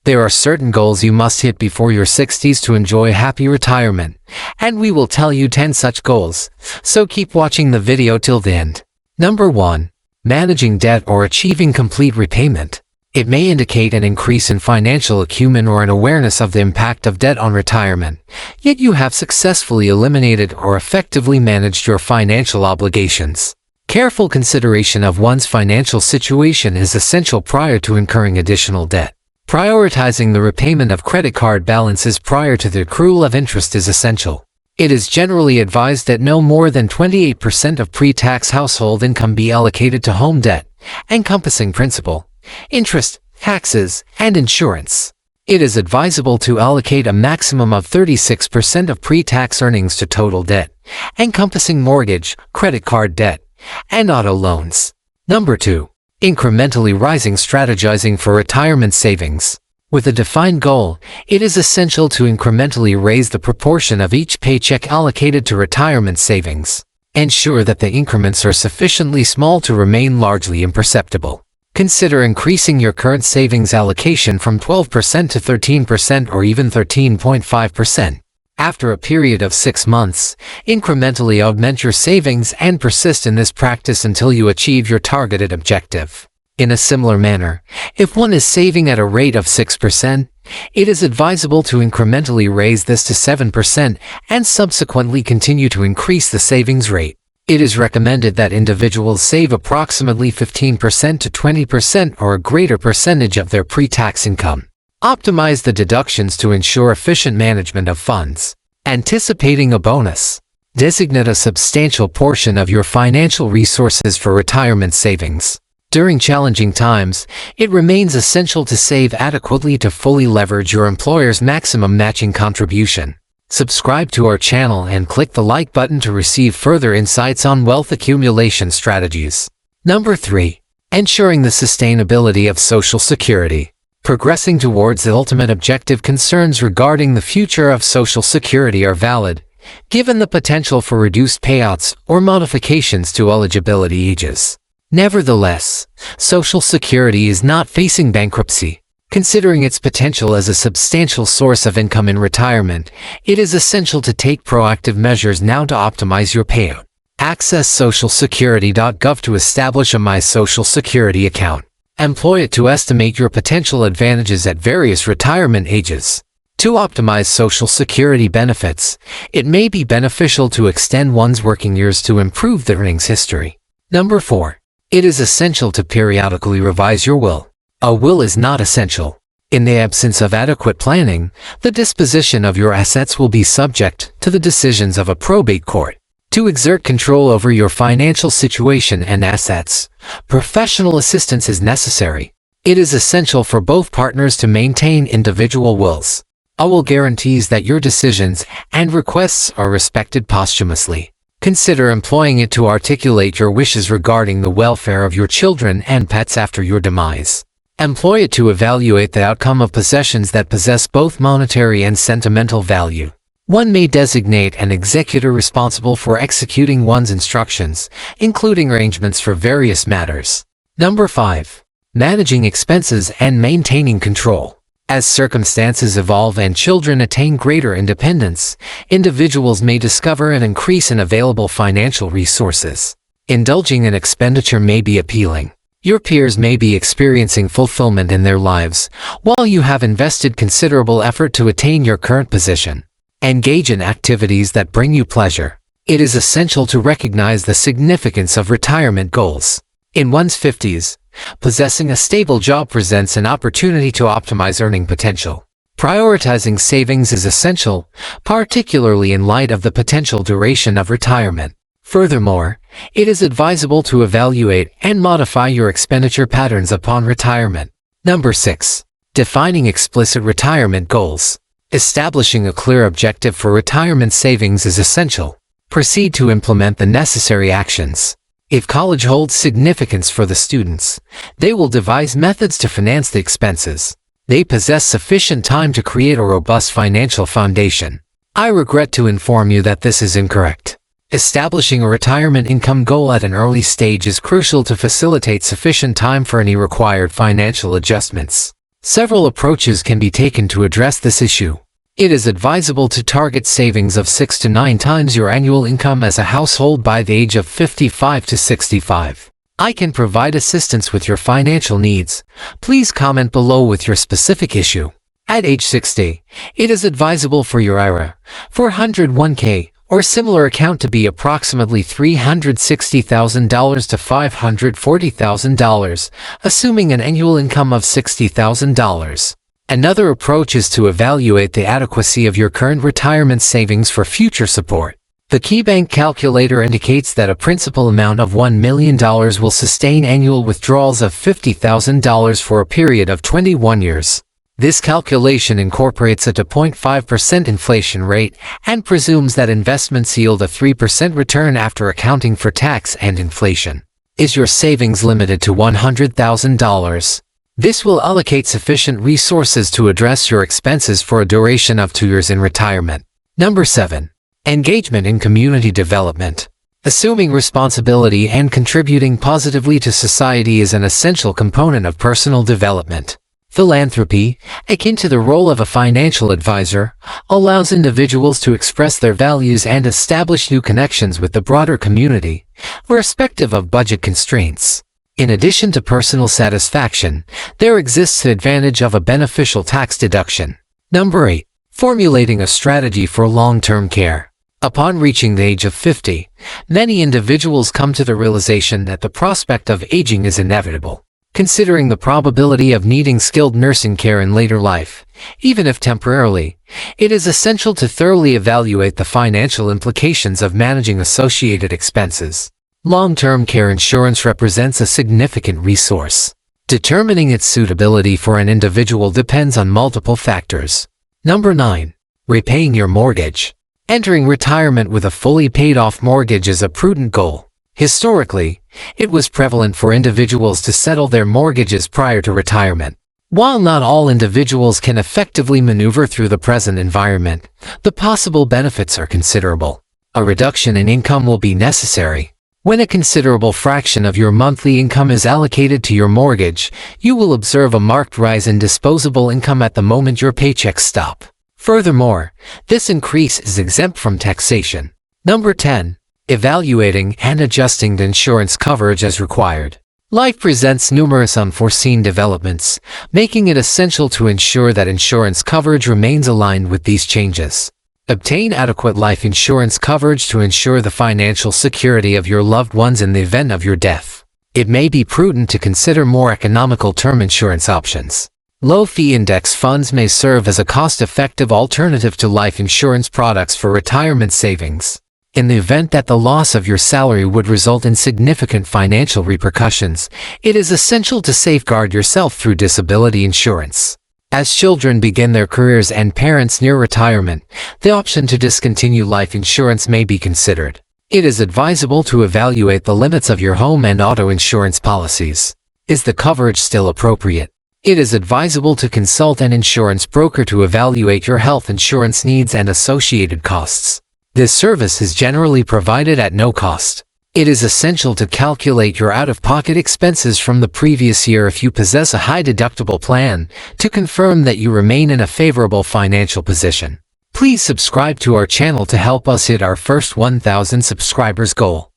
There are certain goals you must hit before your 60s to enjoy a happy retirement, and we will tell you 10 such goals, so keep watching the video till the end. Number 1. Managing debt or achieving complete repayment. It may indicate an increase in financial acumen or an awareness of the impact of debt on retirement, yet you have successfully eliminated or effectively managed your financial obligations. Careful consideration of one's financial situation is essential prior to incurring additional debt. Prioritizing the repayment of credit card balances prior to the accrual of interest is essential. It is generally advised that no more than 28% of pre-tax household income be allocated to home debt, encompassing principal, interest, taxes, and insurance. It is advisable to allocate a maximum of 36% of pre-tax earnings to total debt, encompassing mortgage, credit card debt, and auto loans. Number 2. Incrementally rising strategizing for retirement savings. With a defined goal, it is essential to incrementally raise the proportion of each paycheck allocated to retirement savings. Ensure that the increments are sufficiently small to remain largely imperceptible. Consider increasing your current savings allocation from 12% to 13% or even 13.5%. After a period of 6 months, incrementally augment your savings and persist in this practice until you achieve your targeted objective. In a similar manner, if one is saving at a rate of 6%, it is advisable to incrementally raise this to 7% and subsequently continue to increase the savings rate. It is recommended that individuals save approximately 15% to 20% or a greater percentage of their pre-tax income. Optimize the deductions to ensure efficient management of funds. Anticipating a bonus. Designate a substantial portion of your financial resources for retirement savings. During challenging times, it remains essential to save adequately to fully leverage your employer's maximum matching contribution. Subscribe to our channel and click the like button to receive further insights on wealth accumulation strategies. Number 3. Ensuring the sustainability of Social Security. Progressing towards the ultimate objective, concerns regarding the future of Social Security are valid, given the potential for reduced payouts or modifications to eligibility ages. Nevertheless, Social Security is not facing bankruptcy. Considering its potential as a substantial source of income in retirement, it is essential to take proactive measures now to optimize your payout. Access socialsecurity.gov to establish a My Social Security account. Employ it to estimate your potential advantages at various retirement ages. To optimize Social Security benefits, it may be beneficial to extend one's working years to improve the earnings history. Number 4. It is essential to periodically revise your will. A will is not essential. In the absence of adequate planning, the disposition of your assets will be subject to the decisions of a probate court. To exert control over your financial situation and assets, professional assistance is necessary. It is essential for both partners to maintain individual wills. A will guarantees that your decisions and requests are respected posthumously. Consider employing it to articulate your wishes regarding the welfare of your children and pets after your demise. Employ it to evaluate the outcome of possessions that possess both monetary and sentimental value. One may designate an executor responsible for executing one's instructions, including arrangements for various matters. Number 5. Managing expenses and maintaining control. As circumstances evolve and children attain greater independence, individuals may discover an increase in available financial resources. Indulging in expenditure may be appealing. Your peers may be experiencing fulfillment in their lives, while you have invested considerable effort to attain your current position. Engage in activities that bring you pleasure. It is essential to recognize the significance of retirement goals. In one's 50s, possessing a stable job presents an opportunity to optimize earning potential. Prioritizing savings is essential, particularly in light of the potential duration of retirement. Furthermore, it is advisable to evaluate and modify your expenditure patterns upon retirement. Number 6. Defining explicit retirement goals. Establishing a clear objective for retirement savings is essential. Proceed to implement the necessary actions. If college holds significance for the students, they will devise methods to finance the expenses. They possess sufficient time to create a robust financial foundation. I regret to inform you that this is incorrect. Establishing a retirement income goal at an early stage is crucial to facilitate sufficient time for any required financial adjustments. Several approaches can be taken to address this issue. It is advisable to target savings of 6 to 9 times your annual income as a household by the age of 55 to 65. I can provide assistance with your financial needs. Please comment below with your specific issue. At age 60, it is advisable for your IRA, 401k, or similar account to be approximately $360,000 to $540,000, assuming an annual income of $60,000. Another approach is to evaluate the adequacy of your current retirement savings for future support. The KeyBank calculator indicates that a principal amount of $1 million will sustain annual withdrawals of $50,000 for a period of 21 years. This calculation incorporates a 2.5% inflation rate and presumes that investments yield a 3% return after accounting for tax and inflation. Is your savings limited to $100,000? This will allocate sufficient resources to address your expenses for a duration of 2 years in retirement. Number 7. Engagement in community development. Assuming responsibility and contributing positively to society is an essential component of personal development. Philanthropy, akin to the role of a financial advisor, allows individuals to express their values and establish new connections with the broader community, irrespective of budget constraints. In addition to personal satisfaction, there exists the advantage of a beneficial tax deduction. Number 8. Formulating a strategy for long-term care. Upon reaching the age of 50, many individuals come to the realization that the prospect of aging is inevitable. Considering the probability of needing skilled nursing care in later life, even if temporarily, it is essential to thoroughly evaluate the financial implications of managing associated expenses. Long-term care insurance represents a significant resource. Determining its suitability for an individual depends on multiple factors. Number 9. Repaying your mortgage. Entering retirement with a fully paid-off mortgage is a prudent goal. Historically, it was prevalent for individuals to settle their mortgages prior to retirement. While not all individuals can effectively maneuver through the present environment, the possible benefits are considerable. A reduction in income will be necessary. When a considerable fraction of your monthly income is allocated to your mortgage, you will observe a marked rise in disposable income at the moment your paychecks stop. Furthermore, this increase is exempt from taxation. Number 10. Evaluating and adjusting the insurance coverage as required. Life presents numerous unforeseen developments, making it essential to ensure that insurance coverage remains aligned with these changes. Obtain adequate life insurance coverage to ensure the financial security of your loved ones in the event of your death. It may be prudent to consider more economical term insurance options. Low-fee index funds may serve as a cost-effective alternative to life insurance products for retirement savings. In the event that the loss of your salary would result in significant financial repercussions, it is essential to safeguard yourself through disability insurance. As children begin their careers and parents near retirement, the option to discontinue life insurance may be considered. It is advisable to evaluate the limits of your home and auto insurance policies. Is the coverage still appropriate? It is advisable to consult an insurance broker to evaluate your health insurance needs and associated costs. This service is generally provided at no cost. It is essential to calculate your out-of-pocket expenses from the previous year if you possess a high-deductible plan to confirm that you remain in a favorable financial position. Please subscribe to our channel to help us hit our first 1,000 subscribers goal.